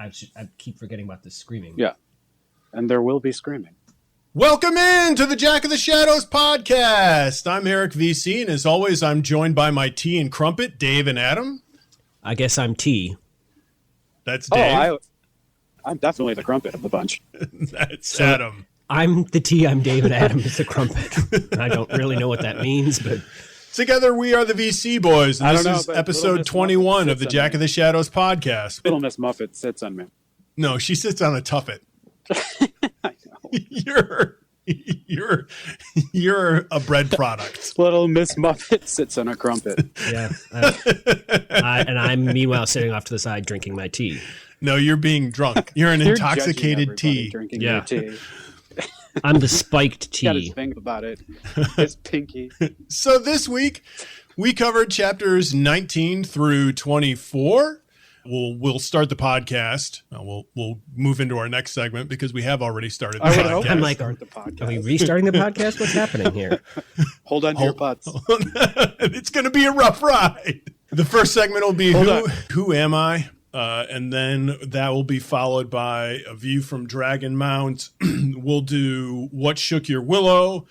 I keep forgetting about the screaming. Yeah. And there will be screaming. Welcome in to the Jack of the Shadows podcast. I'm Eric VC, and as always, I'm joined by my tea and crumpet, Dave and Adam. I guess I'm T. That's Dave. I'm definitely the crumpet of the bunch. That's Adam. I'm the T, I'm Dave, and Adam is the crumpet. I don't really know what that means, but... Together, we are the VC boys, and this is but eposode 21 of the Jack of the Shadows podcast. Little Miss Muffet sits on me. No, she sits on a tuffet. I know. You're a bread product. Little Miss Muffet sits on a crumpet. Yeah. And I'm meanwhile sitting off to the side drinking my tea. No, you're being drunk. You're an intoxicated tea. Drinking your tea. I'm the spiked tea. Got his finger about it. His pinky. So this week, we covered chapters 19 through 24. We'll start the podcast. We'll move into our next segment because we have already started the podcast. I'm like, start the podcast. Are we restarting the podcast? What's happening here? Hold on to your butts. It's going to be a rough ride. The first segment will be Who Am I? And then that will be followed by a view from Dragonmount. We'll do What Shook Your Willow,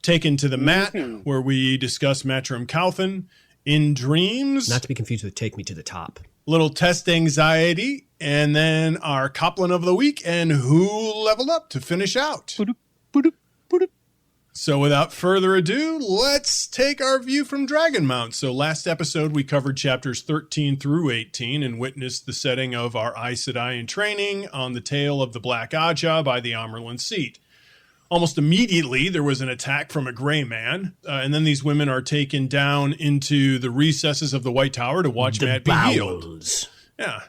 Taken to the Mat, where we discuss Matrim Coplin, In Dreams. Not to be confused with Take Me to the Top. Little Test Anxiety, and then our Coplin of the Week, and Who Leveled Up to finish out. So without further ado, let's take our view from Dragonmount. So last episode, we covered chapters 13 through 18 and witnessed the setting of our Aes Sedai in training on the tail of the Black Aja by the Amerlin Seat. Almost immediately, there was an attack from a gray man, and then these women are taken down into the recesses of the White Tower to watch Matt be healed. Yeah.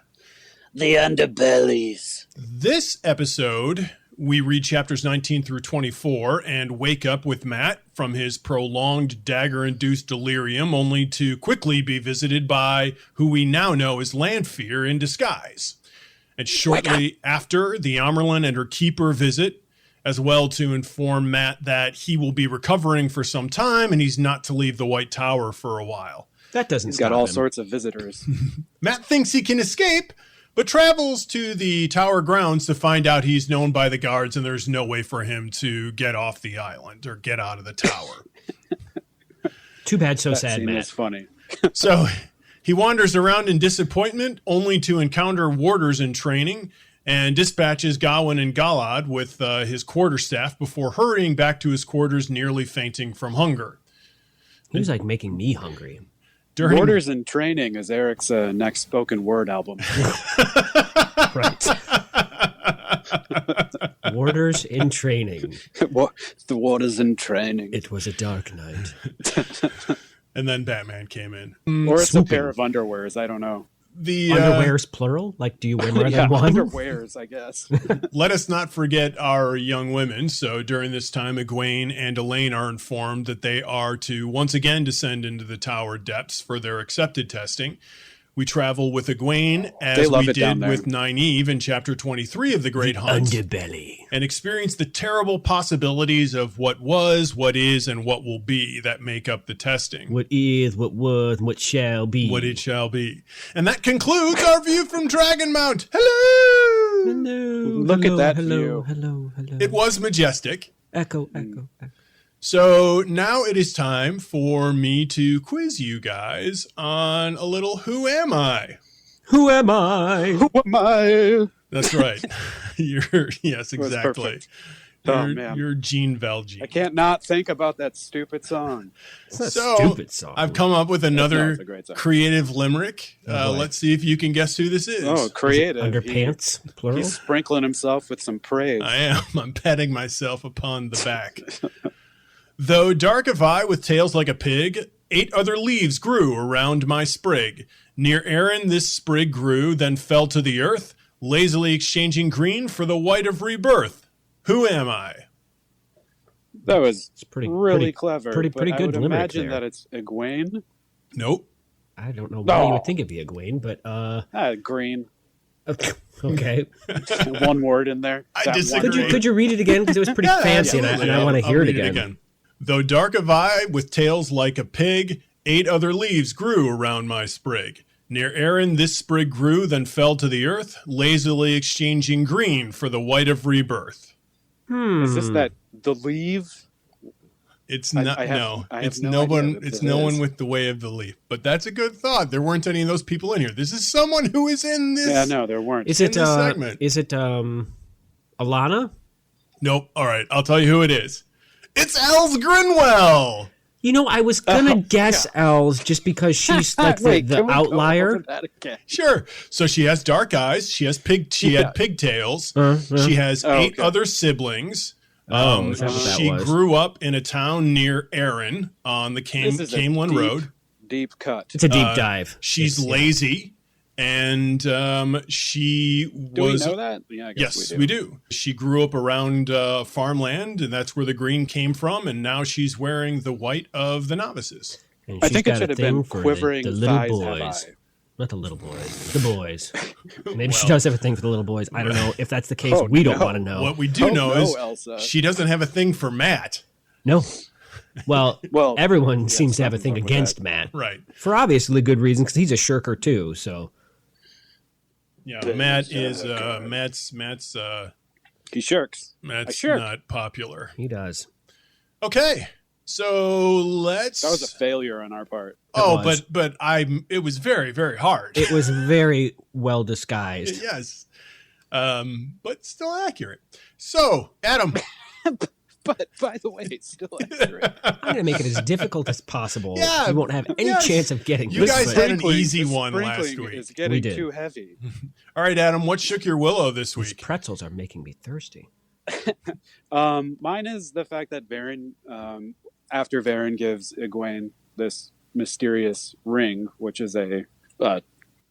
The underbellies. This episode, we read chapters 19 through 24 and wake up with Matt from his prolonged dagger-induced delirium, only to quickly be visited by who we now know as Lanfear in disguise. And shortly after, the Amerlin and her keeper visit, as well to inform Matt that he will be recovering for some time and he's not to leave the White Tower for a while. That doesn't He's got all sorts of visitors. Matt thinks he can escape, but travels to the tower grounds to find out he's known by the guards and there's no way for him to get off the island or get out of the tower. Too bad, so sad, Matt. That's funny. So he wanders around in disappointment, only to encounter warders in training, and dispatches Gawain and Galad with his quarterstaff before hurrying back to his quarters, nearly fainting from hunger. He was like making me hungry. Warders in Training is Eric's next spoken word album. Right. Warders in Training. The Warders in Training. It was a dark night. And then Batman came in. Or it's swooping. a pair of underwears. I don't know. The Underwear's plural? Like, do you wear more than one? Underwears, I guess. Let us not forget our young women. So during this time, Egwene and Elaine are informed that they are to once again descend into the tower depths for their accepted testing. We travel with Egwene, as we did with Nynaeve in chapter 23 of The Great Hunt, Underbelly, and experience the terrible possibilities of what was, what is, and what will be that make up the testing. What is, what was, what shall be. What it shall be. And that concludes our view from Dragonmount. Hello! Look at that view. Hello. It was majestic. Echo. So now it is time for me to quiz you guys on a little Who Am I? Who am I? Who am I? That's right. Yes, exactly. You're Gene Velge. I can't not think about that stupid song. It's not a stupid song. I've come up with another great song. creative limerick. Let's see if you can guess who this is. Oh, creative. Underpants, plural? He's sprinkling himself with some praise. I am. I'm patting myself upon the back. Though dark of eye with tails like a pig, 8 other leaves grew around my sprig. Near Erin this sprig grew, then fell to the earth, lazily exchanging green for the white of rebirth. Who am I? That was pretty clever. Pretty good I would limerick imagine there. that it's Egwene. Nope. I don't know why you would think it'd be Egwene, but Green. Okay. One word in there. I disagree. Could you read it again? Because it was pretty fancy, and I want to hear it again. Though dark of eye with tails like a pig, 8 other leaves grew around my sprig. Near Aaron, this sprig grew, then fell to the earth, lazily exchanging green for the white of rebirth. Is this that the leave? It's not. I have it's no no idea one. that It's this no is. one with the way of the leaf. But that's a good thought. There weren't any of those people in here. This is someone who is in this. Yeah, no, there weren't. Is in it this segment. Alana? Nope. All right. I'll tell you who it is. It's Els Grinwell. You know, I was gonna guess Els just because she's like Wait, the can we go outlier. over that again? Sure. So she has dark eyes. She has had pigtails. She has 8 other siblings. Is that what that She was? grew up in a town near Aaron on the This is a Camelin Road. Deep cut. It's a deep dive. She's lazy, and she Do we was. know that? Yeah, I guess Yes, we do. we do. She grew up around farmland, and that's where the green came from. And now she's wearing the white of the novices. And I she's think it got a should have thing been for quivering the little thighs have boys. I. Not the little boys. The boys. Maybe she does have a thing for the little boys. I don't know. If that's the case, Oh, we don't no. want to know. What we do Oh, know no, is Elsa. she doesn't have a thing for Matt. No. Well, Well, everyone yeah, seems to have a something thing wrong with against that. Matt. Right. For obviously good reason, because he's a shirker too. So Yeah, There's, Matt is God. Matt's He shirks. Matt's shirk. not popular. he does. Okay, so let's. That was a failure on our part. Oh, was. but it was very, very hard. It was very well disguised. Yes, but still accurate. So, Adam, But by the way, it's still accurate. I'm going to make it as difficult as possible. Yeah, You won't have any yes. chance of getting You this. guys but- had an easy The one last sprinkling week. is getting We did. too heavy. all right, Adam, what shook your willow this These week? pretzels are making me thirsty. Mine is the fact that Varen, after Varen gives Egwene this mysterious ring, which is a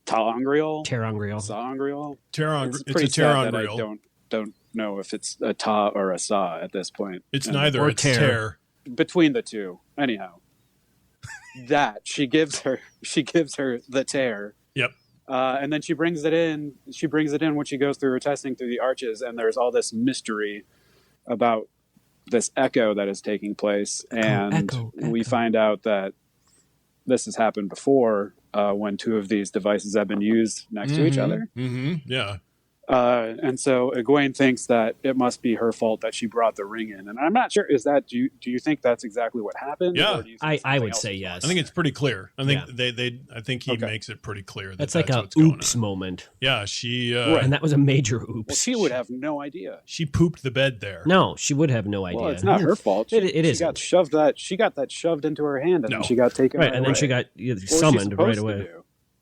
Talangriel, Terangriel. Sangriel. It's a pretty sad that I pterangriel. don't know if it's a Ta or a Sa at this point. It's And neither. Or It's tear. tear. between the two. Anyhow, that she gives her the tear. Yep. And then she brings it in. She brings it in when she goes through her testing through the arches, and there's all this mystery about this echo that is taking place. And echo. we find out that this has happened before when 2 of these devices have been used next to each other. Mm-hmm. Yeah. And so Egwene thinks that it must be her fault that she brought the ring in. And I'm not sure, is that, do you think that's exactly what happened? Yeah. Or do you think I something would else say is yes. I think it's pretty clear. I think Yeah. I think he Okay. makes it pretty clear that That's like a what's going oops on. moment. Yeah, she And that was a major Well, oops. she would have no idea. she pooped the bed there. No, she would have no idea. Well, it's not her fault. It She isn't. got she got that shoved into her hand, and No. then she got taken Right, right and then away. she got What was she summoned right supposed to away. do?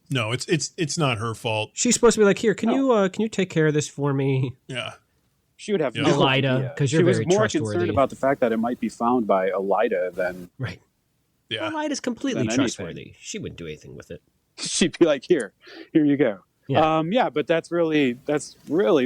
No, it's not her fault. She's supposed to be like, here, can No. you take care of this for me? Yeah. She would have Yeah. no Elida, idea. 'cause you're she was very more trustworthy. concerned about the fact that it might be found by Elida than Right. Yeah. Well, Lida's completely Than anything. trustworthy. She wouldn't do anything with it. she'd be like, here you go. Yeah. But that's really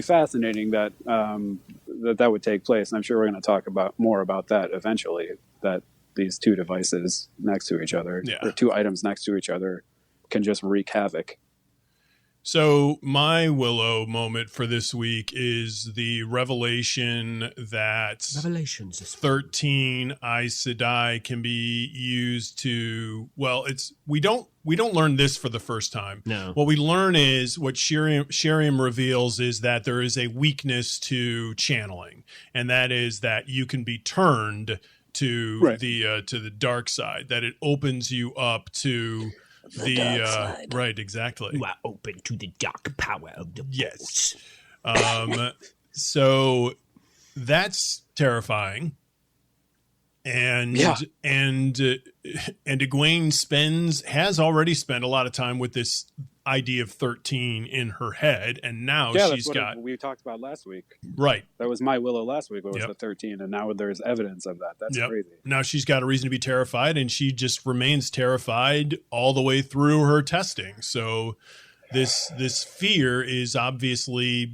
fascinating that that would take place. And I'm sure we're going to talk more about that eventually, that these 2 devices next to each other, Yeah. or 2 items next to each other, can just wreak havoc. So my Willow moment for this week is the revelation that Revelations. 13 Aes Sedai can be used to, well, we don't learn this for the first time. No. What we learn is what Sheriam reveals is that there is a weakness to channeling, and that is that you can be turned to Right. to the dark side, that it opens you up to the dark side. right, exactly. You are open to the dark power of the Yes. Force. So that's terrifying. And Yeah. and Egwene has already spent a lot of time with this idea of 13 in her head, and now Yeah, she's that's what got we talked about last week. right. That was my Willow last week. It was Yep. the 13, and now there's evidence of that. That's Yep. crazy. Now she's got a reason to be terrified, and she just remains terrified all the way through her testing. So this fear is obviously,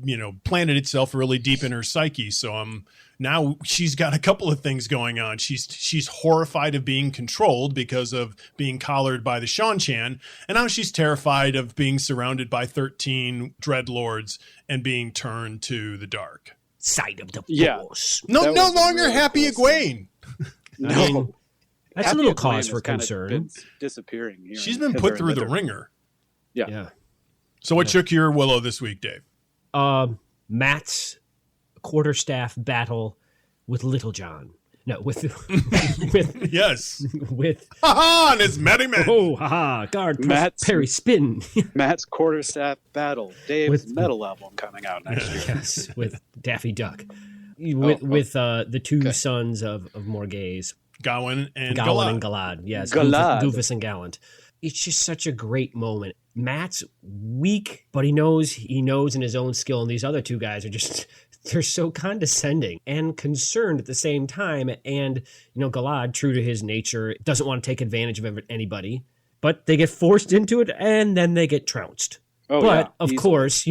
planted itself really deep in her psyche. So now she's got a couple of things going on. She's horrified of being controlled because of being collared by the Shan-Chan, and now she's terrified of being surrounded by 13 dreadlords and being turned to the dark. Side of the Yeah. Force. No That was a longer really Happy cool Egwene. I mean, that's Happy a little Egwene cause for has kind of concern. been disappearing here. She's and been hither put and through the thither. ringer. Yeah. So what shook your willow this week, Dave? Matt's quarterstaff battle with Little John. No, with Yes. with Ha-ha, and it's Matty Man. oh haha guard Matt's- parry spin. Matt's quarterstaff battle. Dave's With- metal album coming out next year. Yes, with Daffy Duck. With the two Okay. sons of Morgaze, Gawain and Gawain Galad. and Galad. Yes, Galad. Goofus and Gallant. It's just such a great moment. Matt's weak, but he knows in his own skill, and these other two guys are just they're so condescending and concerned at the same time. And Galad, true to his nature, doesn't want to take advantage of anybody, but they get forced into it, and then they get trounced. Oh, But yeah, of easily. course,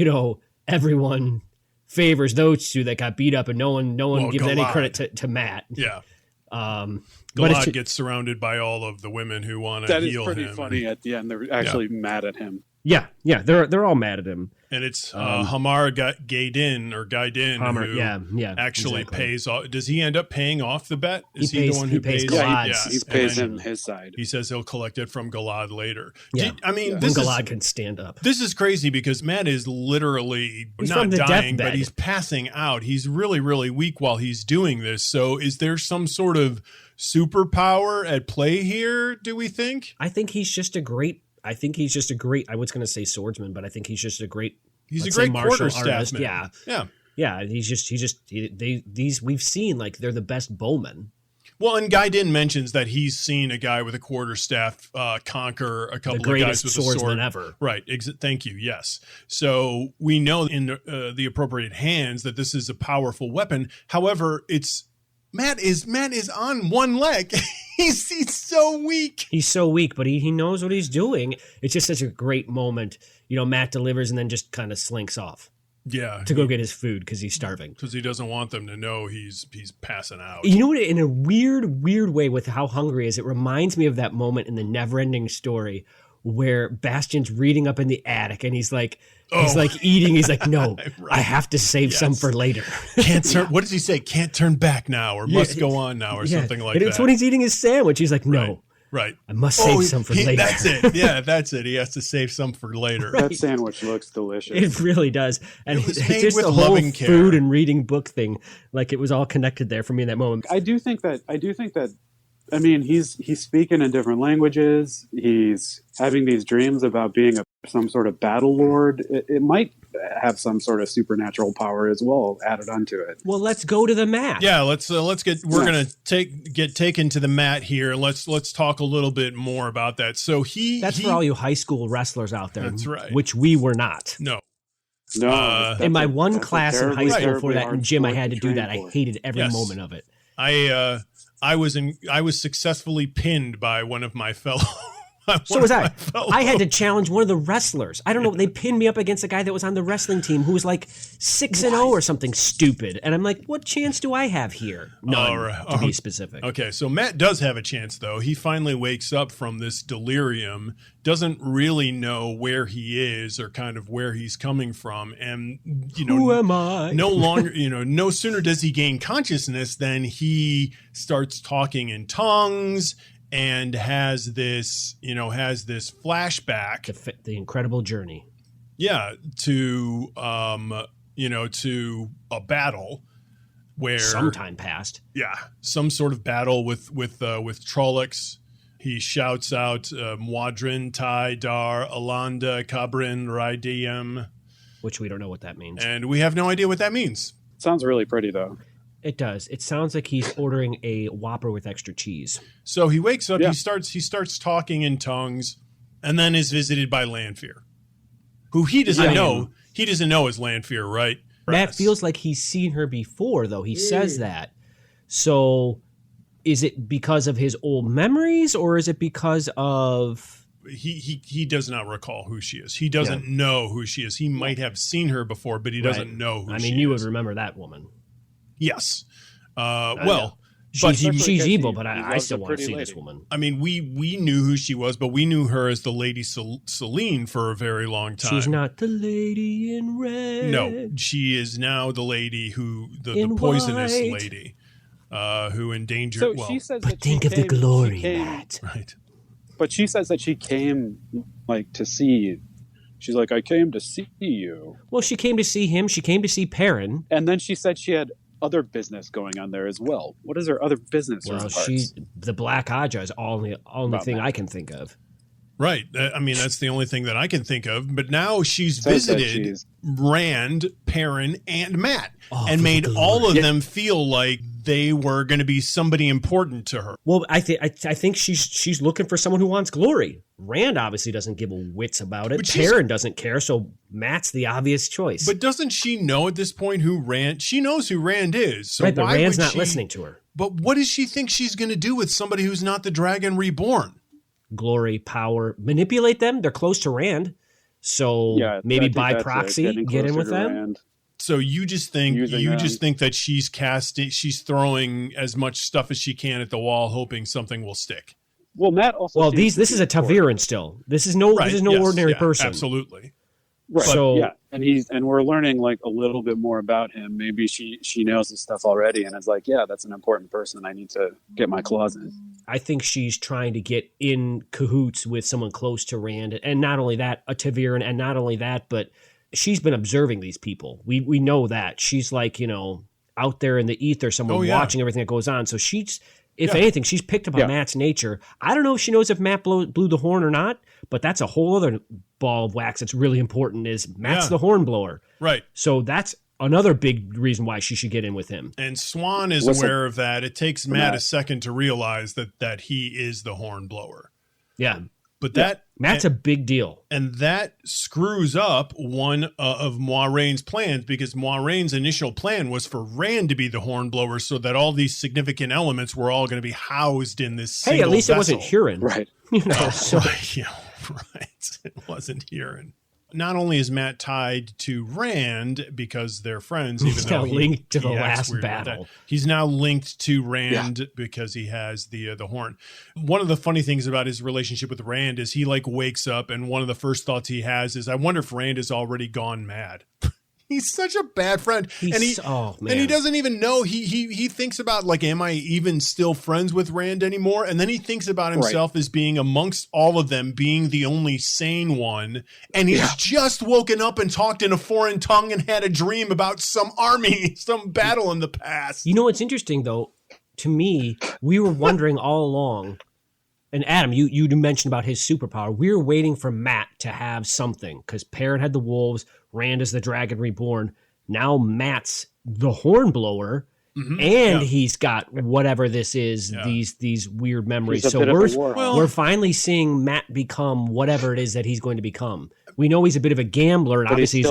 everyone favors those two that got beat up, and no one gives any Galad. credit to Matt. Yeah. But it's Galad gets surrounded by all of the women who want to That is heal pretty him. funny at the end. They're actually mad at him. yeah, they're all mad at him. And it's Hamar Gaidin Hammer, who yeah, actually exactly. pays off. Does he end up paying off the bet? Is He pays- he pays Galad. He Yes, pays and him his side. He says he'll collect it from Galad later. Yeah. This When is Galad can stand up. this is crazy because Matt is literally He's not from the dying, deathbed. but he's passing out. He's really, really weak while he's doing this. So is there some sort of superpower at play here, do we think? I think he's just a great. I was going to say swordsman, but I think he's just a great. He's let's a say great martial quarterstaff artist. man. Yeah, Yeah. yeah. These we've seen like they're the best bowmen. Well, and Gaidin mentions that he's seen a guy with a quarterstaff conquer a The couple of guys greatest with a sword. swordsman ever. Right. Thank you. Yes. So we know in the appropriate hands that this is a powerful weapon. However, Matt is on one leg. he's so weak. He's so weak, but he knows what he's doing. It's just such a great moment. Matt delivers and then just kind of slinks off Yeah. to go get his food because he's starving. Because he doesn't want them to know he's passing out. You know what? In a weird way, with how hungry he is, it reminds me of that moment in the Neverending Story where Bastion's reading up in the attic and he's like eating. He's like, no, Right. I have to save some for later. Can't turn. What does he say? Can't turn back now, or must go on now, or Yeah. something like and that. it's when he's eating his sandwich. He's like, no, Right. I must save some for later. That's it. Yeah, that's it. He has to save some for later. That sandwich looks delicious. It really does. And It was it's made just with the whole loving care. food and reading book thing. Like it was all connected there for me in that moment. I do think that. I mean, he's speaking in different languages. He's having these dreams about being some sort of battle lord. It might have some sort of supernatural power as well added onto it. Well, let's go to the mat. Yeah, let's get. We're gonna get taken to the mat here. Let's talk a little bit more about that. So That's for all you high school wrestlers out there. That's right. Which we were not. No. No, Uh, In my that's a class in high terribly, school for terribly that in hard gym, I sport had to do train that. I for. hated every Yes. moment of it. I was successfully pinned by one of my fellow. So was I. I had to challenge one of the wrestlers. I don't know. They pinned me up against a guy that was on the wrestling team who was like 6-0 or something stupid. And I'm like, what chance do I have here? None, to be specific. Okay, so Matt does have a chance, though. He finally wakes up from this delirium, doesn't really know where he is or kind of where he's coming from. And, Who am I? no longer, no sooner does he gain consciousness than he starts talking in tongues and has this flashback. The incredible journey. Yeah, to to a battle where Some time passed. yeah, some sort of battle with Trollocs. He shouts out Mwadrin, Tai, Dar, Alanda, Cabrin, Raidium, Which we don't know what that means. and we have no idea what that means. Sounds really pretty though. It does. It sounds like he's ordering a Whopper with extra cheese. So he wakes up, Yeah. he starts talking in tongues, and then is visited by Lanfear, who he doesn't know. He doesn't know is Lanfear, right? Matt feels like he's seen her before, though. He says that. So is it because of his old memories, or is it because of... He does not recall who she is. He doesn't know who she is. He might have seen her before, but he doesn't know who she is. I mean, you would remember that woman. Yes. But She's because evil, he- but he I loves still a want to pretty see this lady. woman. I mean, we knew who she was, but we knew her as the Lady Celine for a very long time. She's not the lady in red. No, she is now the lady who the In poisonous white. lady who endangered. So well, she says But that think she of the came- glory, she came- Matt. right. But she says that she came like to see She's like, I came to see you. Well, she came to see him. She came to see Perrin. And then she said she had other business going on there as well. What is her other business? Well, the Black Aja is only thing I can think of. Right. I mean, that's the only thing that I can think of. But now she's visited Rand, Perrin, and Matt and made all of them feel like they were going to be somebody important to her. Well, I think she's looking for someone who wants glory. Rand obviously doesn't give a wits about it. But Perrin doesn't care, so Matt's the obvious choice. But doesn't she know at this point who Rand? She knows who Rand is. So right, but why Rand's would not listening to her. But what does she think she's going to do with somebody who's not the Dragon Reborn? Glory, power, manipulate them. They're close to Rand, so maybe by proxy get in with them. Rand. So you just think that she's throwing as much stuff as she can at the wall, hoping something will stick. Well, Matt also. Well, this is a Taviran still. This is no ordinary person. Absolutely. Right. So and we're learning like a little bit more about him. Maybe she knows this stuff already, and is like, yeah, that's an important person. I need to get my claws in. I think she's trying to get in cahoots with someone close to Rand, and not only that, a Taviran, and not only that, but she's been observing these people. We know that she's like out there in the ether, someone watching everything that goes on. So she's. If anything, she's picked up on Matt's nature. I don't know if she knows if Matt blew the horn or not, but that's a whole other ball of wax that's really important is Matt's the horn blower. Right. So that's another big reason why she should get in with him. And Swan is aware of that. It takes Matt a second to realize that he is the horn blower. Yeah. But Matt's a big deal. And that screws up one of Moiraine's plans, because Moiraine's initial plan was for Rand to be the hornblower so that all these significant elements were all going to be housed in this single Hey, at least vessel. it wasn't Huron. Right. Right. It wasn't Huron. Not only is Matt tied to Rand because they're friends, even though he's linked to the last battle. He's now linked to Rand because he has the horn. One of the funny things about his relationship with Rand is he wakes up and one of the first thoughts he has is, I wonder if Rand has already gone mad. He's such a bad friend. And he doesn't even know. He thinks about am I even still friends with Rand anymore? And then he thinks about himself as being amongst all of them, being the only sane one. And he's just woken up and talked in a foreign tongue and had a dream about some army, some battle in the past. You know what's interesting though? To me, we were wondering all along, and Adam, you mentioned about his superpower. We were waiting for Matt to have something because Perrin had the wolves, Rand is the Dragon Reborn. Now Matt's the hornblower, and he's got whatever this is, these weird memories. So we're finally seeing Matt become whatever it is that he's going to become. We know he's a bit of a gambler, and obviously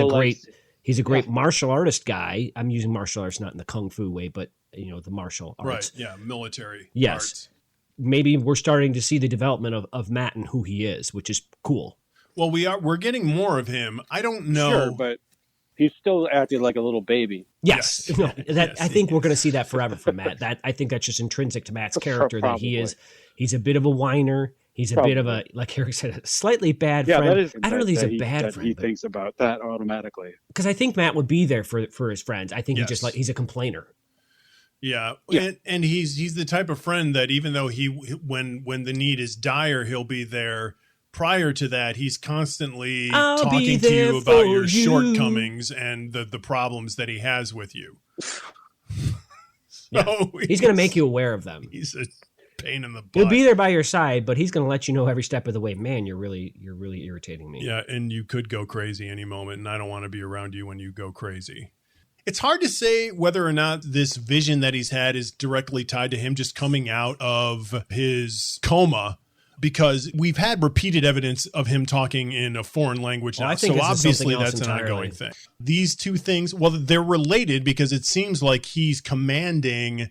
he's a great martial artist guy. I'm using martial arts not in the kung fu way, but the martial arts. Right, yeah, military arts. Maybe we're starting to see the development of Matt and who he is, which is cool. Well, we're getting more of him. I don't know. Sure, but he's still acting like a little baby. Yes. I think we're going to see that forever from Matt. I think that's just intrinsic to Matt's character that he's a bit of a whiner. He's a bit of a, like Eric said, a slightly bad friend. I don't know that he's a bad friend. He thinks about that automatically. Because I think Matt would be there for his friends. I think he's a complainer. Yeah. And he's the type of friend that even though when the need is dire, he'll be there. Prior to that, he's constantly talking to you about your shortcomings and the problems that he has with you. He's going to make you aware of them. He's a pain in the butt. He'll be there by your side, but he's going to let you know every step of the way, man, you're really irritating me. Yeah, and you could go crazy any moment, and I don't want to be around you when you go crazy. It's hard to say whether or not this vision that he's had is directly tied to him just coming out of his coma, because we've had repeated evidence of him talking in a foreign language now. So obviously that's an ongoing thing. These two things, well, they're related because it seems like he's commanding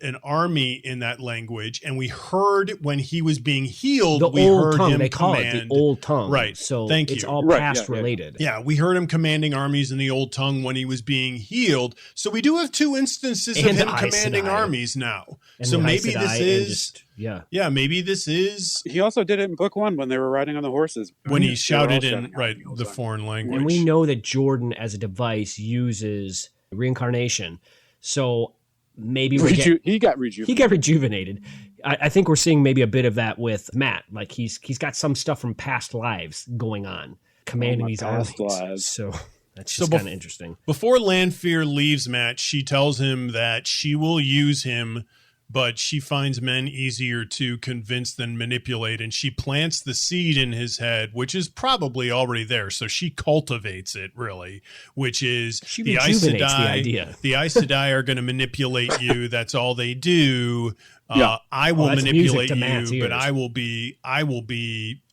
an army in that language, and we heard when he was being healed, we heard him they call it the old tongue, right? So Thank it's you. all past related. Yeah, we heard him commanding armies in the old tongue when he was being healed. So we do have two instances of him commanding armies now. And so maybe this is maybe this is. He also did it in book 1 when they were riding on the horses. When he shouted in the foreign language, and we know that Jordan as a device uses reincarnation. So. Maybe he got rejuvenated. I think we're seeing maybe a bit of that with Matt. Like he's got some stuff from past lives going on. commanding my these past armies. lives. So that's just kind of interesting. Before Lanfear leaves Matt, she tells him that she will use him, but she finds men easier to convince than manipulate, and she plants the seed in his head, which is probably already there. So she cultivates it, really, which is She the rejuvenates Aes the Sedai. idea. The Aes Sedai are going to manipulate you. That's all they do. Yeah. I will that's manipulate music to Matt's you, but ears.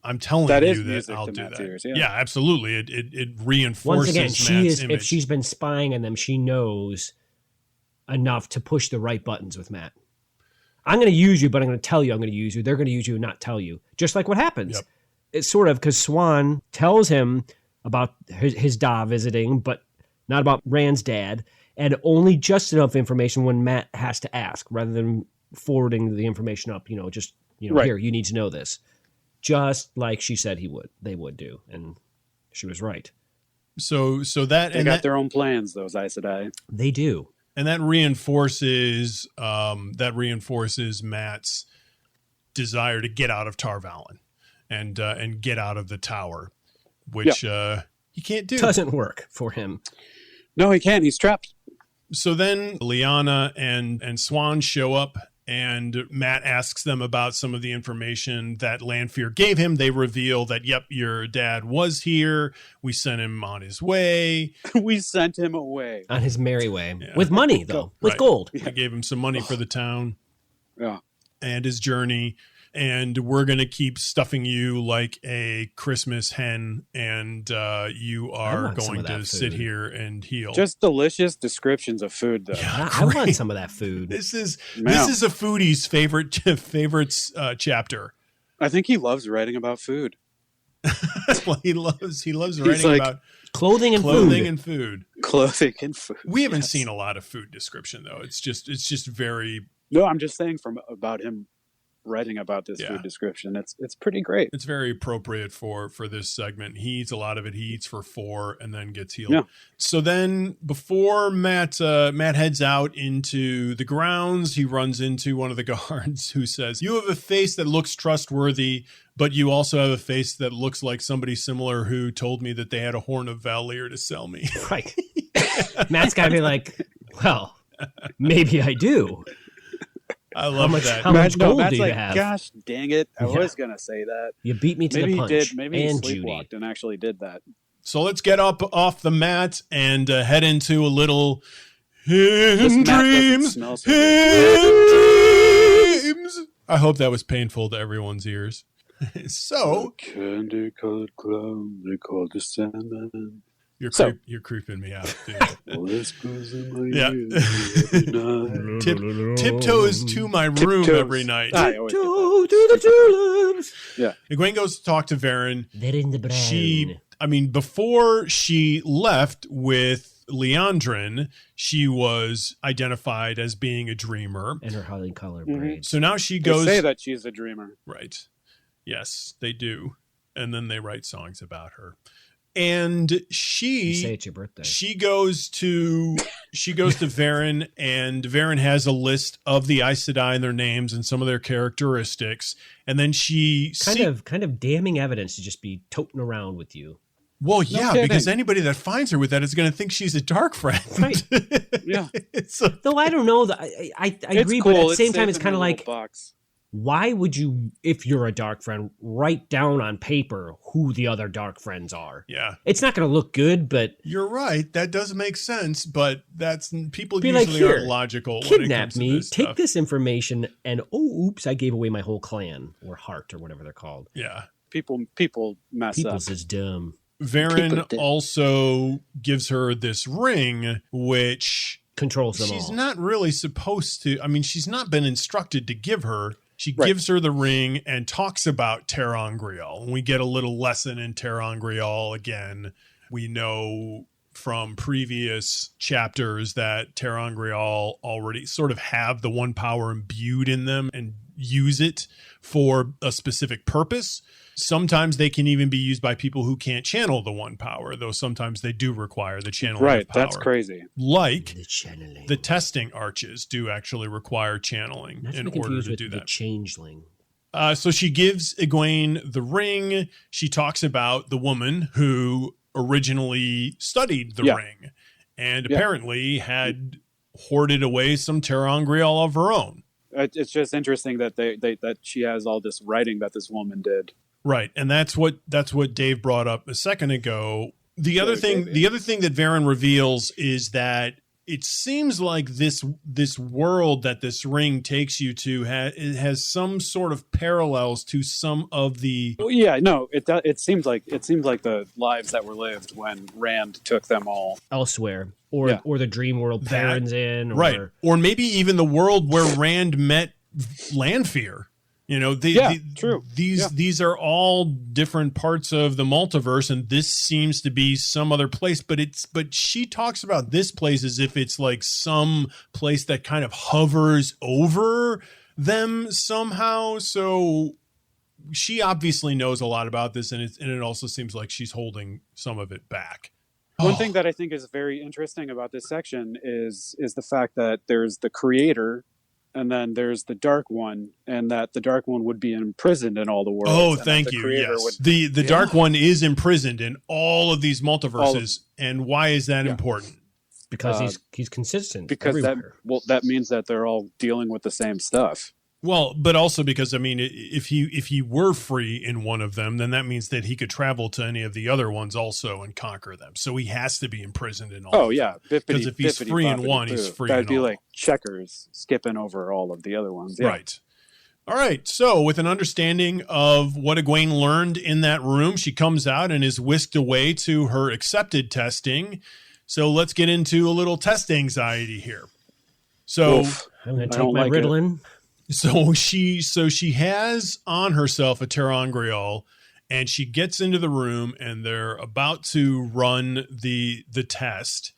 I'm telling That is you that music I'll to do Matt's that. ears, Yeah, yeah. absolutely. It reinforces Once again, Matt's she is. image. If she's been spying on them, she knows enough to push the right buttons with Matt. I'm going to use you, but I'm going to tell you I'm going to use you. They're going to use you and not tell you. Just like what happens. Yep. It's sort of because Swan tells him about his Da visiting, but not about Rand's dad, and only just enough information when Matt has to ask, rather than forwarding the information up. Right. Here, you need to know this. Just like she said they would do, and she was right. So that They and got that, their own plans, those Aes Sedai. They do. and that reinforces Matt's desire to get out of Tar Valon and get out of the tower, which he can't do. Doesn't work for him. No, he can't. He's trapped. So then Lyanna and Swan show up, and Matt asks them about some of the information that Lanfear gave him. They reveal that, yep, your dad was here. We sent him on his way. We sent him away. On his merry way. Yeah. With money, though. With Right. gold. We gave him some money for the town Yeah. and his journey. And we're going to keep stuffing you like a Christmas hen, and you are want some going of that to sit food. here and heal. Just delicious descriptions of food, though. I want some of that food. This is Wow. a foodie's favorite chapter. I think he loves writing about food. Well, he loves writing like, about Clothing and clothing food. and food. Clothing and food. We haven't Yes. seen a lot of food description though. It's just very No, I'm just saying about him writing about this Yeah. food description. It's pretty great. it's very appropriate for this segment. He eats a lot of it. He eats for 4 and then gets healed. Yeah. So then before Matt heads out into the grounds, he runs into one of the guards who says, "You have a face that looks trustworthy, but you also have a face that looks like somebody similar who told me that they had a horn of Valir to sell me." Right. Matt's got to be like, well, maybe I do. I love that. How much gold Matt's do you like, have? gosh dang it. I Yeah. was going to say that. You beat me to Maybe the he punch. did. Maybe he and Judy. sleepwalked and actually did that. So let's get up off the mat and head into a little This hidden mat doesn't dreams. smell so Hidden dreams. I hope that was painful to everyone's ears. So Candy colored cloud they call the Sandman. you're creeping me out, dude. Whispers in my Yeah. ear every night. Tiptoes to my room Tiptoes. every night. I always get that. Go to the tulips. Egwene goes to talk to Varen. They're in the brown. Before she left with Leandrin, she was identified as being a dreamer. And her holly color Mhm. braids. So now she They goes. say that she's a dreamer. Right. Yes, they do. And then they write songs about her. And You say it's your birthday. she goes to Varen, and Varen has a list of the Aes Sedai and their names and some of their characteristics. And then she kind of damning evidence to just be toting around with you. Well, yeah, kidding. because anybody that finds her with that is going to think she's a dark friend. Right. Yeah. So, Though I don't know that I agree, but at the same time, it's kind of like, box. why would you, if you're a dark friend, write down on paper who the other dark friends are? yeah, It's not going to look good, but you're right. That does make sense, but that's people Be like, usually "Here, aren't logical. when it kidnap comes to me, this take stuff. this information, and oops, I gave away my whole clan or heart or whatever they're called. Yeah. People mess People's up. is dumb. Varen People did. also gives her this ring, which Controls them she's all. not really supposed to. I mean, she's not been instructed to give her. She Right. gives her the ring and talks about Terangrial. And we get a little lesson in Terangrial again. We know from previous chapters that Terangrial already sort of have the one power imbued in them and use it for a specific purpose. Sometimes they can even be used by people who can't channel the one power, though sometimes they do require the channeling Right. of power. That's crazy. Like The channeling. the testing arches do actually require channeling Not to in be order confused to with do the that. changeling. So she gives Egwene the ring. She talks about the woman who originally studied the ring and apparently had hoarded away some ter'angreal of her own. It's just interesting that that she has all this writing that this woman did. Right, and that's what Dave brought up a second ago. The other thing that Varen reveals is that it seems like this world that this ring takes you to has some sort of parallels to some of the. Well, yeah, no, it seems like the lives that were lived when Rand took them all elsewhere, or the dream world Perrin's in, right, or maybe even the world where Rand met Lanfear. You know, true. These are all different parts of the multiverse, and this seems to be some other place. But she talks about this place as if it's like some place that kind of hovers over them somehow. So she obviously knows a lot about this, and it also seems like she's holding some of it back. One thing that I think is very interesting about this section is the fact that there's the creator. And then there's the Dark One, and that the Dark One would be imprisoned in all the worlds. Oh, thank you. Yes. The Dark One is imprisoned in all of these multiverses. And why is that important? Because he's consistent. Because that means that they're all dealing with the same stuff. Well, but also because, I mean, if he were free in one of them, then that means that he could travel to any of the other ones also and conquer them. So he has to be imprisoned in all. Oh, yeah. Because if he's free in one, he's free in all. That'd be like checkers, skipping over all of the other ones. Yeah. Right. All right. So with an understanding of what Egwene learned in that room, she comes out and is whisked away to her accepted testing. So let's get into a little test anxiety here. So I'm going to take my Ritalin. So she has on herself a ter'angreal, and she gets into the room, and they're about to run the test,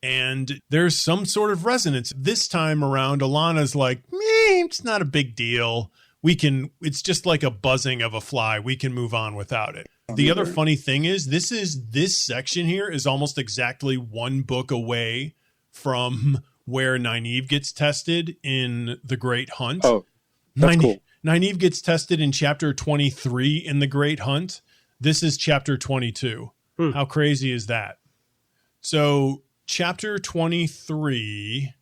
and there's some sort of resonance. This time around, Alana's like, it's not a big deal. It's just like a buzzing of a fly. We can move on without it. The other funny thing is this section here is almost exactly one book away from where Nynaeve gets tested in The Great Hunt. Oh, that's cool. Nynaeve gets tested in chapter 23 in The Great Hunt. This is chapter 22. How crazy is that? So chapter 23,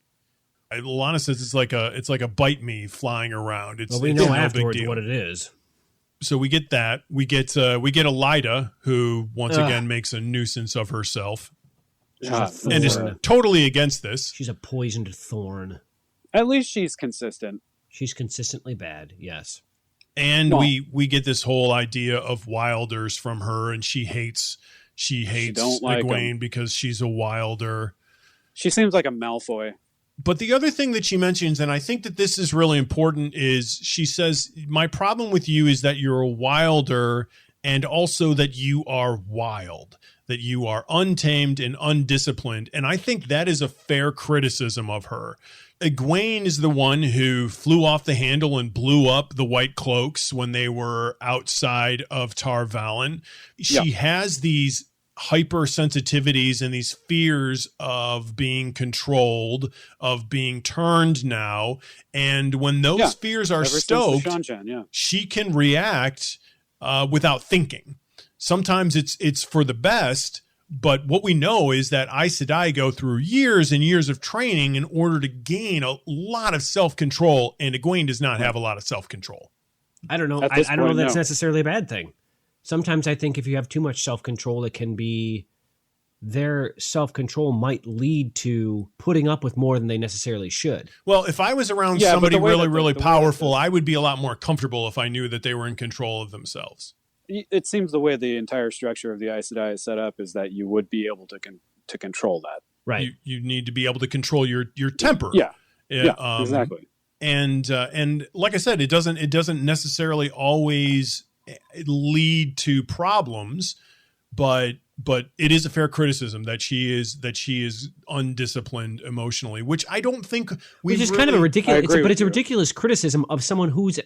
Alana says it's like a bite me flying around. We know afterwards what it is. So we get that. We get Elida, who once again makes a nuisance of herself. And is totally against this. She's a poisoned thorn. At least she's consistent. She's consistently bad, yes. And we get this whole idea of Wilders from her, and she hates Egwene because she's a Wilder. She seems like a Malfoy. But the other thing that she mentions, and I think that this is really important, is she says, my problem with you is that you're a Wilder, and also that you are wild, that you are untamed and undisciplined. And I think that is a fair criticism of her. Egwene is the one who flew off the handle and blew up the White Cloaks when they were outside of Tar Valon. She has these hypersensitivities and these fears of being controlled, of being turned now. And when those fears are stoked, she can react without thinking. Sometimes it's for the best, but what we know is that Aes Sedai go through years and years of training in order to gain a lot of self-control, and Egwene does not have a lot of self-control. I don't know. I don't know that's necessarily a bad thing. Sometimes I think if you have too much self-control, it can be their self-control might lead to putting up with more than they necessarily should. Well, if I was around somebody really powerful, I would be a lot more comfortable if I knew that they were in control of themselves. It seems the way the entire structure of the Aes Sedai is set up is that you would be able to control that. Right. You need to be able to control your temper. Yeah. Exactly. And like I said, it doesn't necessarily always lead to problems, but it is a fair criticism that she is undisciplined emotionally, which I don't think which is kind of a ridiculous. It's a ridiculous criticism of someone who's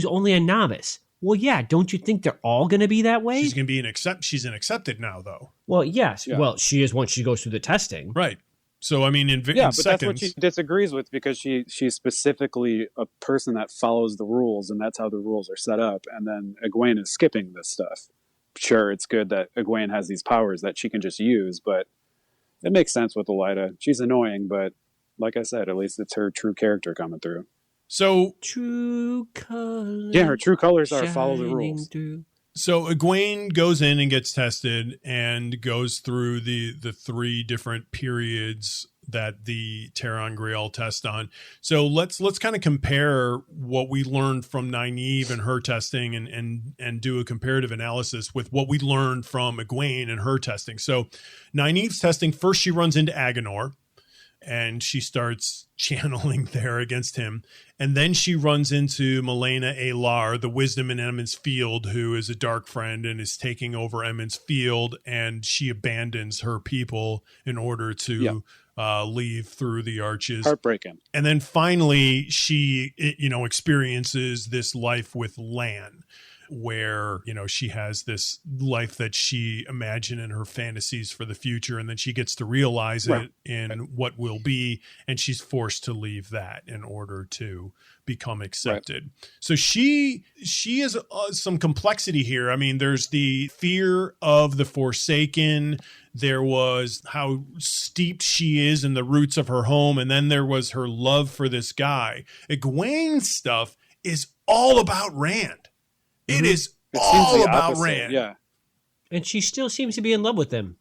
only a novice. Well, yeah, don't you think they're all going to be that way? She's going to be she's an accepted now, though. Well, yes. Yeah. Well, she is once she goes through the testing. Right. So, I mean, in but seconds. that's what she disagrees with, because she's specifically a person that follows the rules, and that's how the rules are set up. And then Egwene is skipping this stuff. Sure, it's good that Egwene has these powers that she can just use, but it makes sense with Elida. She's annoying, but like I said, at least it's her true character coming through. So true colors. Yeah, her true colors are follow the rules. Through. So Egwene goes in and gets tested and goes through the three different periods that the ter'angreal test on. So let's kind of compare what we learned from Nynaeve and her testing and do a comparative analysis with what we learned from Egwene and her testing. So Nynaeve's testing, first she runs into Agenor and she starts channeling there against him. And then she runs into Malena Alar, the wisdom in Emond's Field, who is a dark friend and is taking over Emond's Field, and she abandons her people in order to leave through the arches. Heartbreaking. And then finally, she, experiences this life with Lan, where, she has this life that she imagined in her fantasies for the future. And then she gets to realize it in what will be. And she's forced to leave that in order to become accepted. Right. So she has some complexity here. I mean, there's the fear of the Forsaken. There was how steeped she is in the roots of her home. And then there was her love for this guy. Egwene's stuff is all about Rand. It is all about Rand. Yeah. And she still seems to be in love with him.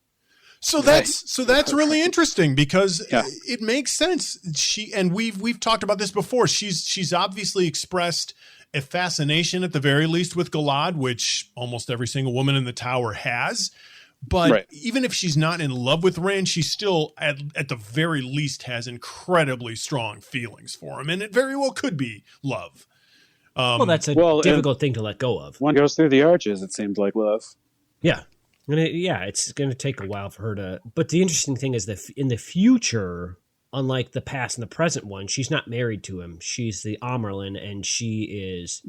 So that's really interesting, because it makes sense. We've talked about this before. She's obviously expressed a fascination, at the very least, with Galad, which almost every single woman in the tower has. But even if she's not in love with Rand, she still, at the very least, has incredibly strong feelings for him. And it very well could be love. That's a difficult thing to let go of. One goes through the arches, it seemed like love. Yeah. It's going to take a while for her to... But the interesting thing is that in the future, unlike the past and the present one, she's not married to him. She's the Amerlin, and she is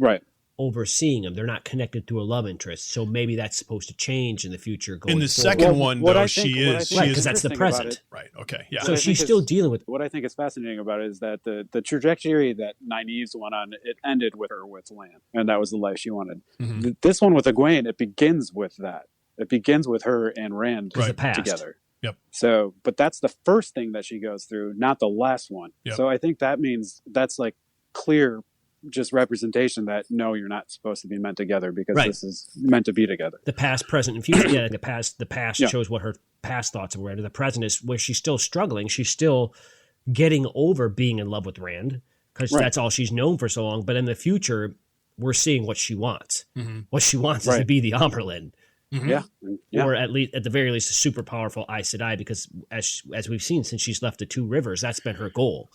overseeing him. They're not connected through a love interest. So maybe that's supposed to change in the future. Going in the forward. second one, though, she is... because that's the present. Right, okay, yeah. So she's still dealing with... What I think is fascinating about it is that the trajectory that Nynaeve's went on, it ended with her with Lan, and that was the life she wanted. Mm-hmm. This one with Egwene, it begins with that. It begins with her and Rand together. Yep. So, but that's the first thing that she goes through, not the last one. Yep. So I think that means that's like clear just representation that no, you're not supposed to be meant together, because this is meant to be together. The past, present, and future. The past shows what her past thoughts were. The present is where she's still struggling. She's still getting over being in love with Rand, because that's all she's known for so long. But in the future, we're seeing what she wants. Mm-hmm. What she wants is to be the Amerlin. Mm-hmm. Yeah. Or at the very least, a super powerful Aes Sedai, because as we've seen since she's left the Two Rivers, that's been her goal.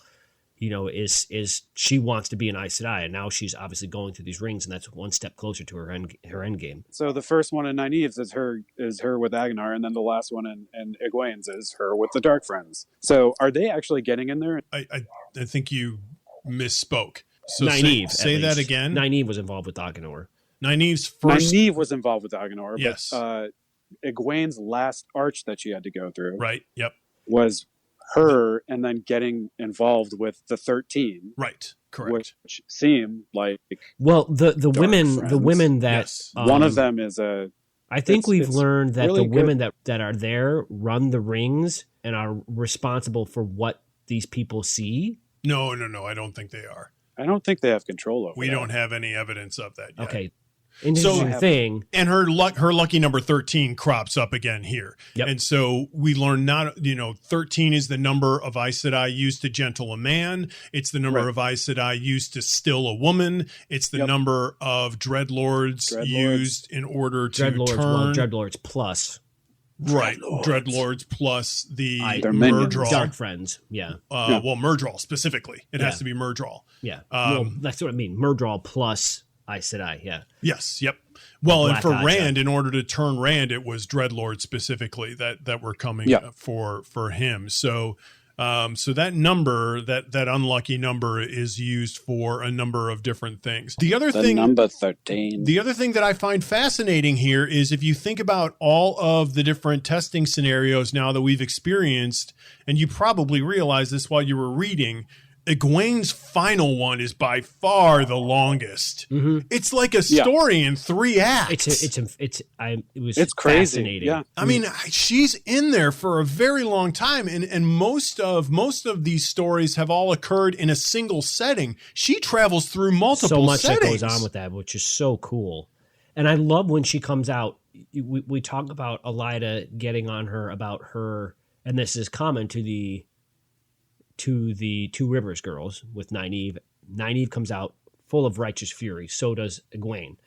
Is she wants to be an Aes Sedai, and now she's obviously going through these rings, and that's one step closer to her end game. So the first one in Nynaeve's is her with Agenor, and then the last one in Egwene's is her with the Dark Friends. So are they actually getting in there? I think you misspoke. So Nynaeve, say that again. Nynaeve was involved with Agenor. Nynaeve was involved with Agenor, yes. But Egwene's last arch that she had to go through, was her, and then getting involved with the 13, right? Correct. Which seem like the women that one of them is a. I think we've learned that really the women that are there run the rings and are responsible for what these people see. No, I don't think they are. I don't think they have control over. We don't have any evidence of that yet. Okay. Interesting thing. And her lucky number 13 crops up again here. Yep. And so we learn 13 is the number of Aes Sedai used to gentle a man. It's the number of Aes Sedai used to still a woman. It's the number of dreadlords used in order to turn. Dreadlords plus. Right. Dreadlords plus the Myrddraal. Dark Friends. Yeah. Well, Myrddraal specifically. It has to be Myrddraal. Yeah. That's what I mean. Myrddraal plus Aes Sedai, yeah. Yes, yep. Well, and for Rand, in order to turn Rand, it was Dreadlord specifically that were coming for him. So So that number, that unlucky number, is used for a number of different things. The number 13. The other thing that I find fascinating here is if you think about all of the different testing scenarios now that we've experienced, and you probably realized this while you were reading, Egwene's final one is by far the longest. Mm-hmm. It's like a story in 3 acts. It's crazy. Fascinating. Yeah. I mean, she's in there for a very long time, and most of these stories have all occurred in a single setting. She travels through multiple so much settings. that goes on with that, which is so cool. And I love when she comes out. We talk about Elida getting on her about her, and this is common to the Two Rivers girls with Nynaeve. Nynaeve comes out full of righteous fury. So does Egwene.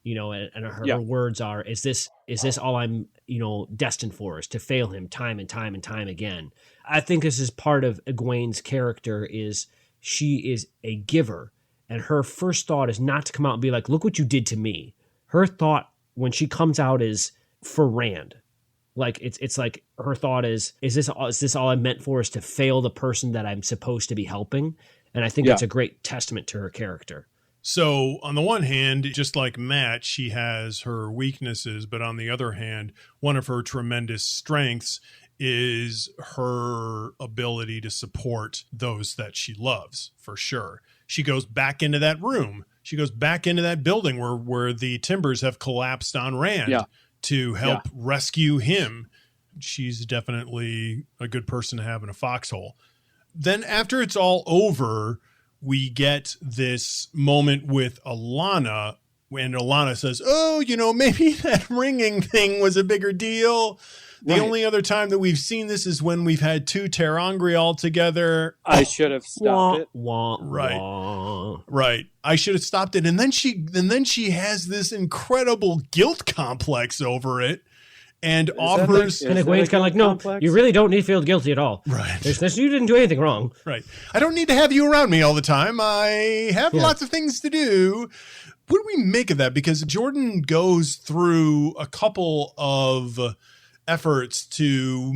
And her words are, is this all I'm, destined for, is to fail him time and time and time again. I think this is part of Egwene's character, is she is a giver. And her first thought is not to come out and be like, look what you did to me. Her thought when she comes out is for Rand. Like it's like her thought is this all I'm meant for, is to fail the person that I'm supposed to be helping? And I think that's a great testament to her character. So on the one hand, just like Matt, she has her weaknesses, but on the other hand, one of her tremendous strengths is her ability to support those that she loves, for sure. She goes back into that room. She goes back into that building where the timbers have collapsed on Rand. To help rescue him. She's definitely a good person to have in a foxhole. Then after it's all over, we get this moment with Alana, when Alana says, maybe that ringing thing was a bigger deal. The only other time that we've seen this is when we've had 2 Terangri all together. I should have stopped it. Right. I should have stopped it. And then she has this incredible guilt complex over it, and offers. And Egwene's kind of like, no, you really don't need to feel guilty at all. Right. You didn't do anything wrong. Right. I don't need to have you around me all the time. I have lots of things to do. What do we make of that? Because Jordan goes through a couple of efforts to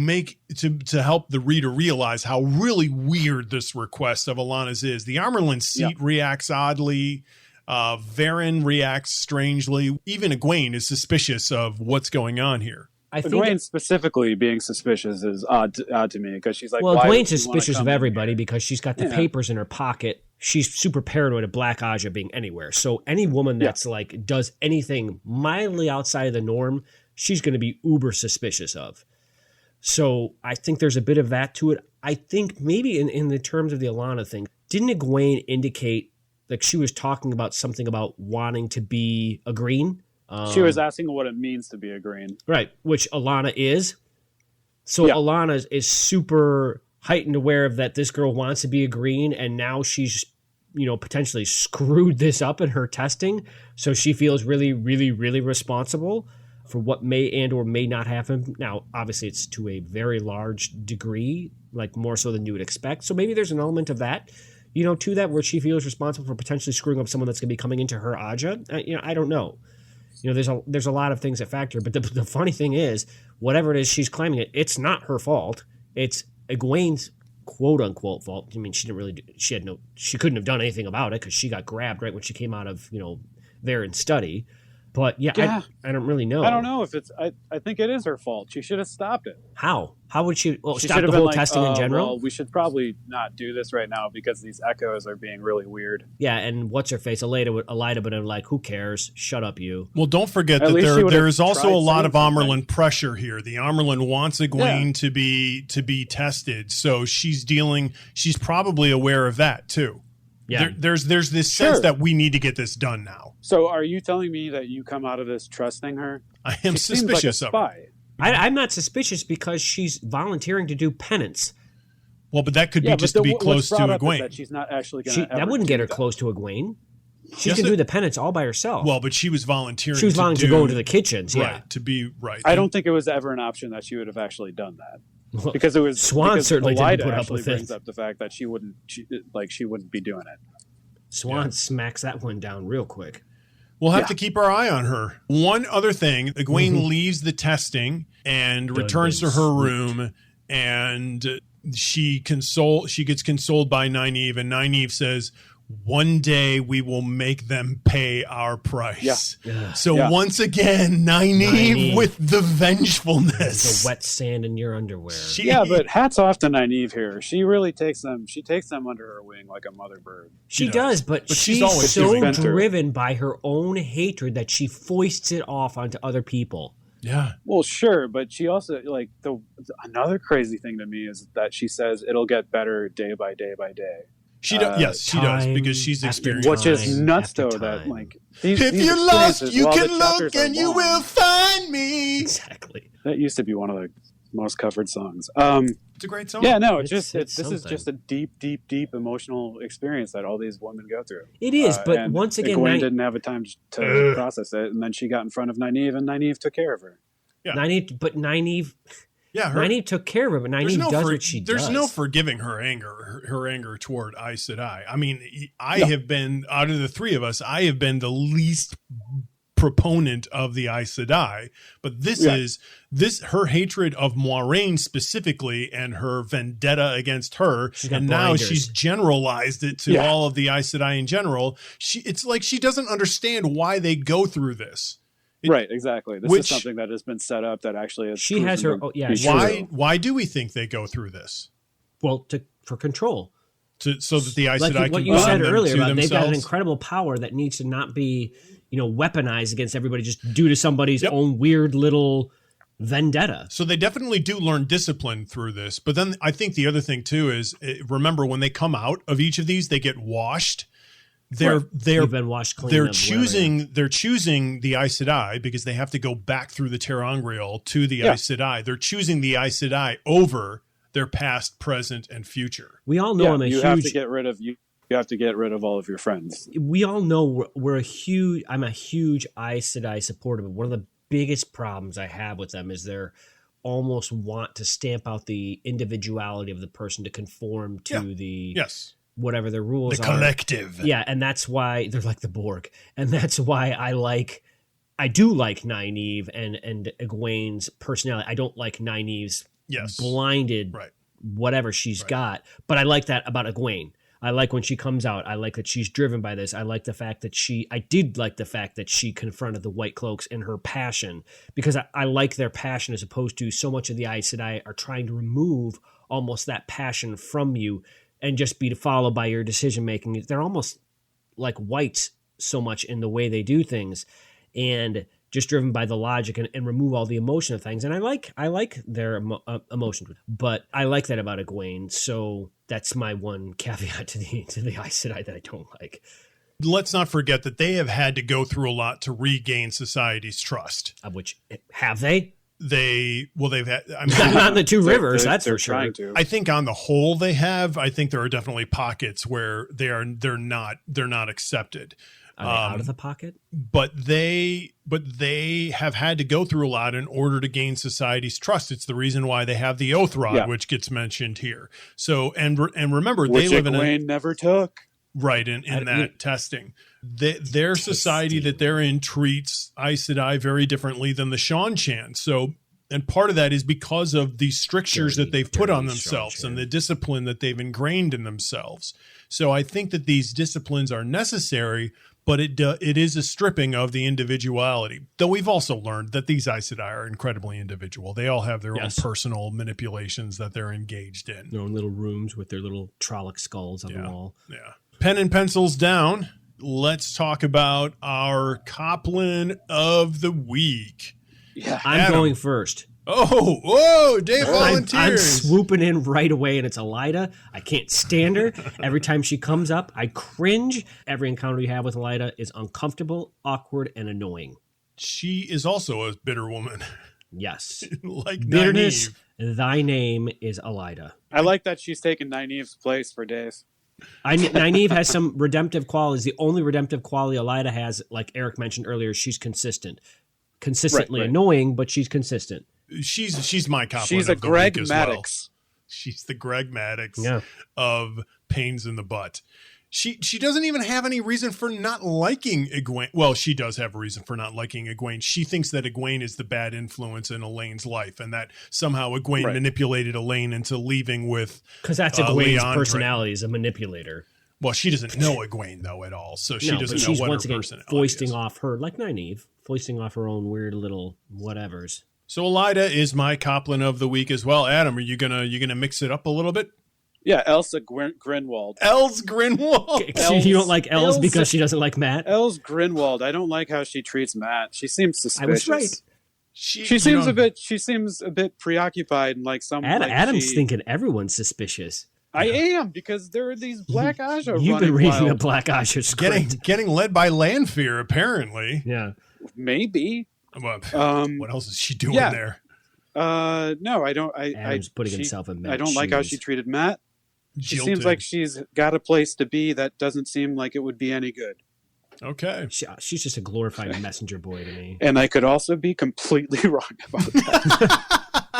help the reader realize how really weird this request of Alana's is. The Amerlin seat reacts oddly. Varen reacts strangely. Even Egwene is suspicious of what's going on here. I think Egwene specifically being suspicious is odd to me, because she's like, Egwene's suspicious of everybody because she's got the papers in her pocket. She's super paranoid of Black Aja being anywhere. So any woman that's like does anything mildly outside of the norm, she's going to be uber suspicious of. So I think there's a bit of that to it. I think maybe in the terms of the Alana thing, didn't Egwene indicate, like, she was talking about something about wanting to be a green? She was asking what it means to be a green. Right, which Alana is. So Alana is super heightened aware of that this girl wants to be a green, and now she's, potentially screwed this up in her testing. So she feels really, really, really responsible for what may and or may not happen. Now, obviously, it's to a very large degree, like more so than you would expect. So maybe there's an element of that, to that, where she feels responsible for potentially screwing up someone that's going to be coming into her Aja. I don't know. There's a lot of things that factor. But the funny thing is, whatever it is she's claiming it's not her fault. It's Egwene's quote unquote fault. I mean, she couldn't have done anything about it because she got grabbed right when she came out of, Varen's study. But I don't really know. I don't know if it's. I think it is her fault. She should have stopped it. How? How would she? Well, stop the whole testing in general. Well, we should probably not do this right now because these echoes are being really weird. Yeah, and what's her face? Elida would have been like, "Who cares? Shut up, you." Well, don't forget that there is also a lot of Amerlin pressure here. The Amerlin wants Egwene to be tested, so she's probably aware of that too. Yeah, there's this sense that we need to get this done now. So are you telling me that you come out of this trusting her? I am suspicious of her. I'm not suspicious because she's volunteering to do penance. Well, but that could be just to be close to Egwene. That she's not actually going to. That wouldn't get her close to Egwene. She can do the penance all by herself. Well, but she was volunteering. She was volunteering to go into the kitchens. Right, to be right. I don't think it was ever an option that she would have actually done that. Because it was Swan certainly didn't put up with it. Brings up the fact that she wouldn't be doing it. Swan smacks that one down real quick. We'll have to keep our eye on her. One other thing, Egwene leaves the testing and returns to her room, and she gets consoled by Nynaeve, and Nynaeve says, one day we will make them pay our price. Yeah. So once again, Nynaeve with the vengefulness. The wet sand in your underwear. But hats off to Nynaeve here. She really takes them under her wing like a mother bird. She does, but she's always so driven by her own hatred that she foists it off onto other people. Yeah. Well, sure, but she also another crazy thing to me is that she says it'll get better day by day by day. She does. Yes, she does, because she's experienced. Which is nuts, though. That if you're lost, you can look and you will find me. Exactly. That used to be one of the most covered songs. It's a great song. Yeah, no, this is just a deep, deep, deep emotional experience that all these women go through. It is, but once again, Egwene didn't have a time to process it, and then she got in front of Nynaeve, and Nynaeve took care of her. Yeah. Nynaeve. Yeah, Nynaeve took care of her, but Nynaeve does what she does. There's no forgiving her anger toward Aes Sedai. I mean, have been, out of the three of us, I have been the least proponent of the Aes Sedai, but her hatred of Moiraine specifically and her vendetta against her, and now she's generalized it to all of the Aes Sedai in general. It's like she doesn't understand why they go through this. Right, exactly. This is something that has been set up that actually is. She has her. Why do we think they go through this? Well, for control. So that the Aes Sedai can what you said earlier about themselves. They've got an incredible power that needs to not be, weaponized against everybody just due to somebody's own weird little vendetta. So they definitely do learn discipline through this. But then I think the other thing too is, remember, when they come out of each of these, they get washed. They've been washed clean. They're choosing the Aes Sedai because they have to go back through the ter'angreal to the Aes Sedai. They're choosing the Aes Sedai over their past, present, and future. We all know you have to get rid of you have to get rid of all of your friends. We all know I'm a huge Aes Sedai supporter, but one of the biggest problems I have with them is they're almost want to stamp out the individuality of the person to conform to the whatever their rules are. The collective. Yeah, and that's why they're like the Borg. And that's why I do like Nynaeve and Egwene's personality. I don't like Nynaeve's blinded whatever she's got, but I like that about Egwene. I like when she comes out. I like that she's driven by this. I like the fact that she confronted the White Cloaks in her passion, because I like their passion, as opposed to so much of the Aes Sedai are trying to remove almost that passion from you and just be followed by your decision making. They're almost like whites so much in the way they do things, and just driven by the logic and remove all the emotion of things. And I like their emotions, but I like that about Egwene. So that's my one caveat to the Aes Sedai that I don't like. Let's not forget that they have had to go through a lot to regain society's trust. Of which, have they? They've had, on the two rivers, that's for sure. I think on the whole they have. I think there are definitely pockets where they're not accepted. Are they out of the pocket? But they have had to go through a lot in order to gain society's trust. It's the reason why they have the oath rod, which gets mentioned here. So and remember, which they live Egwene never took. Right, in that testing. Their society that they're in treats Aes Sedai very differently than the Shan-Chan. So, and part of that is because of the strictures that they've put on themselves and the discipline that they've ingrained in themselves. So I think that these disciplines are necessary, but it is a stripping of the individuality. Though we've also learned that these Aes Sedai are incredibly individual. They all have their own personal manipulations that they're engaged in. Their own little rooms with their little Trolloc skulls on the wall. Yeah. Pen and pencils down. Let's talk about our Coplin of the week. Yeah, I'm going first. Oh, Dave volunteers. I'm swooping in right away, and it's Elaida. I can't stand her. Every time she comes up, I cringe. Every encounter you have with Elaida is uncomfortable, awkward, and annoying. She is also a bitter woman. Yes. Like bitterness, Nynaeve. Thy name is Elaida. I like that she's taken Nynaeve's place for Dave. Nynaeve has some redemptive qualities. The only redemptive quality Elaida has, like Eric mentioned earlier, she's consistent. Consistently annoying, but she's consistent. She's my Coplin. She's a Greg Maddox. She's the Greg Maddox of pains in the butt. She doesn't even have any reason for not liking Egwene. Well, she does have a reason for not liking Egwene. She thinks that Egwene is the bad influence in Elaine's life, and that somehow Egwene manipulated Elaine into leaving with because that's Egwene's personality as a manipulator. Well, she doesn't know Egwene though at all, so she doesn't know what her personality foisting off her, like Nynaeve, foisting off her own weird little whatevers. So Elida is my Coplin of the week as well. Adam, are you gonna mix it up a little bit? Yeah, Elsa Grinwald. Els Grinwald. You don't like Els because she doesn't like Matt? Els Grinwald. I don't like how she treats Matt. She seems suspicious. I was right. She seems a bit preoccupied and like some. Adam's thinking everyone's suspicious. I am, because there are these Black Aja. You've been reading a Black Aja script. Getting led by Lanfear, apparently. Yeah, maybe. What else is she doing there? No, I don't. Adam's putting himself in Matt's I don't like how she treated Matt. She Jilted. seems like she's got a place to be that doesn't seem like it would be any good. Okay. She's just a glorified messenger boy to me. And I could also be completely wrong about that.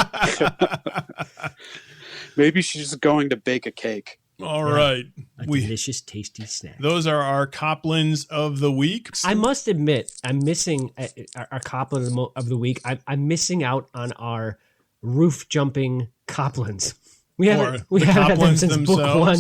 Maybe she's just going to bake a cake. All right. A delicious, tasty snack. Those are our Coplins of the week. I must admit, I'm missing our Coplin of the week. I'm missing out on our roof jumping Coplins. We haven't had them since themselves. book one.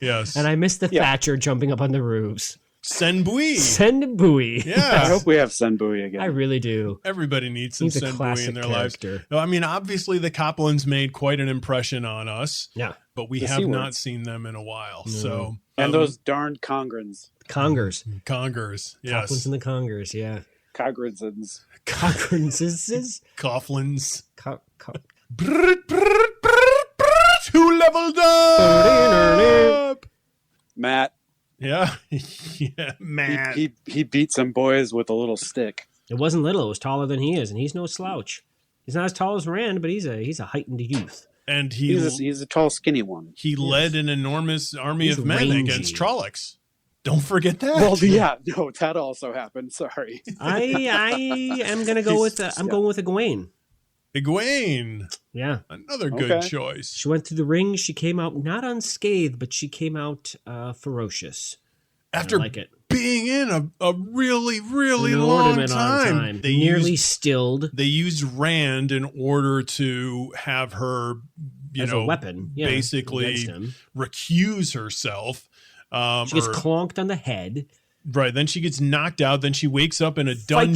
Yes. And I missed the Thatcher jumping up on the roofs. Senbui. Yeah. I hope we have Senbui again. I really do. Everybody needs some Senbui in their lives. I mean, obviously the Coplins made quite an impression on us. Yeah. But we have not seen them in a while. No. So and those darned Congers. Congers, yes. Coplins and the Congers, yeah. Cogrinsons. Coughlins. Who leveled up? Matt. Yeah. Matt. He beat some boys with a little stick. It wasn't little. It was taller than he is, and he's no slouch. He's not as tall as Rand, but he's a heightened youth. And he's a tall, skinny one. He led an enormous army of men against Trollocs. Don't forget that. Well, yeah, no, that also happened. Sorry. I am gonna go with going with Egwene. Egwene. Yeah. Another good choice. She went through the ring. She came out not unscathed, but she came out ferocious. After being in a really, really long time. They nearly stilled. They used Rand in order to have her, as a weapon, basically recuse herself. She gets clonked on the head. Right. Then she gets knocked out. Then she wakes up in a dungeon.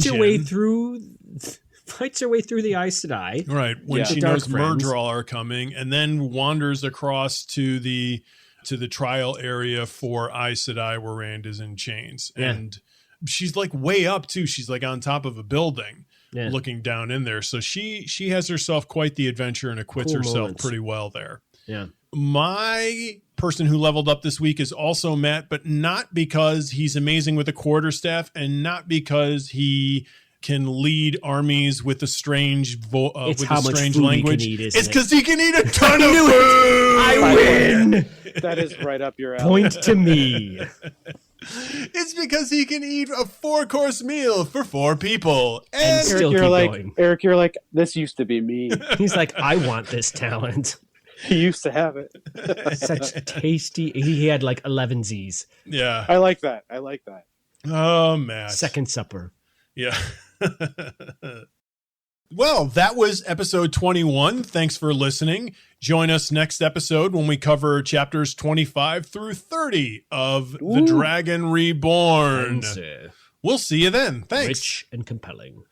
Fights her way through the Aes Sedai. Right. When she knows Murdral are coming, and then wanders across to the trial area for Aes Sedai where Rand is in chains. Yeah. And she's like way up too. She's like on top of a building looking down in there. So she has herself quite the adventure and acquits herself pretty well there. Yeah. My person who leveled up this week is also Matt, but not because he's amazing with a quarterstaff and not because he can lead armies with a strange language. It's because he can eat a ton of food. I win. That is right up your alley. Point to me. It's because he can eat a 4-course meal for 4 people. And still going. Eric, you're like, this used to be me. He's like, I want this talent. He used to have it. Such tasty. He had like 11 Z's. Yeah. I like that. Oh, Matt. Second Supper. Yeah. Well, that was episode 21. Thanks for listening. Join us next episode when we cover chapters 25 through 30 of The Dragon Reborn. We'll see you then. Thanks. Rich and compelling.